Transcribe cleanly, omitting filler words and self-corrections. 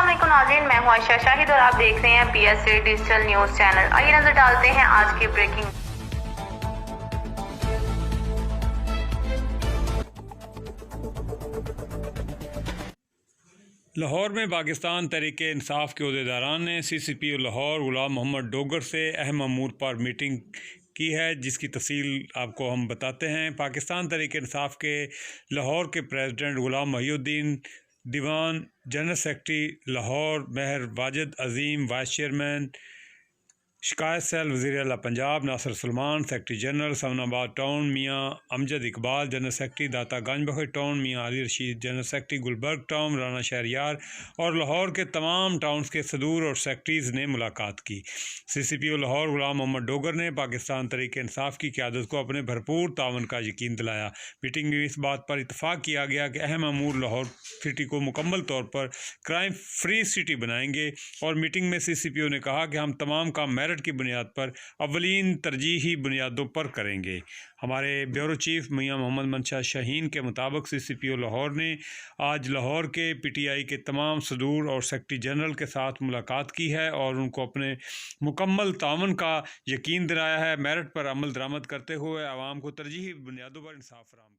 علیکم ناظرین، میں ہوں عائشہ شاہد اور آپ دیکھ رہے ہیں PSA ڈیجیٹل نیوز چینل۔ آئیے نظر ڈالتے ہیں آج کی بریکنگ۔ لاہور میں پاکستان تحریک انصاف کے عہدیداران نے CCPO لاہور غلام محمد ڈوگر سے اہم امور پر میٹنگ کی ہے، جس کی تفصیل آپ کو ہم بتاتے ہیں۔ پاکستان تحریک انصاف کے لاہور کے پریزیڈنٹ غلام محی الدین، دیوان، general secretary Lahore Mehar Wajid Azeem, vice chairman شکایت سیل وزیر اعلیٰ Punjab Nasir Salman, secretary general Samanabad town Mian Amjad Iqbal, general secretary Data Ganj Bakhsh town Mian Ali Rashid, general secretary Gulberg town Rana Shehryar اور لاہور کے تمام ٹاؤنز کے صدور اور سیکرٹریز نے ملاقات کی۔ CCPO لاہور غلام محمد ڈوگر نے پاکستان تحریک انصاف کی قیادت کو اپنے بھرپور تعاون کا یقین دلایا۔ میٹنگ میں اس بات پر اتفاق کیا گیا کہ اہم امور لاہور سٹی کو مکمل طور پر کرائم فری سٹی بنائیں گے، اور میٹنگ میں CCPO نے کہا کہ ہم تمام کام میرٹ کی بنیاد پر اولین ترجیحی بنیادوں پر کریں گے۔ ہمارے بیورو چیف میاں محمد منشا شاہین کے مطابق CCPO لاہور نے آج لاہور کے PTI کے تمام صدور اور سیکرٹری جنرل کے ساتھ ملاقات کی ہے اور ان کو اپنے مکمل تعاون کا یقین دلایا ہے۔ میرٹ پر عمل درآمد کرتے ہوئے عوام کو ترجیحی بنیادوں پر انصاف فراہم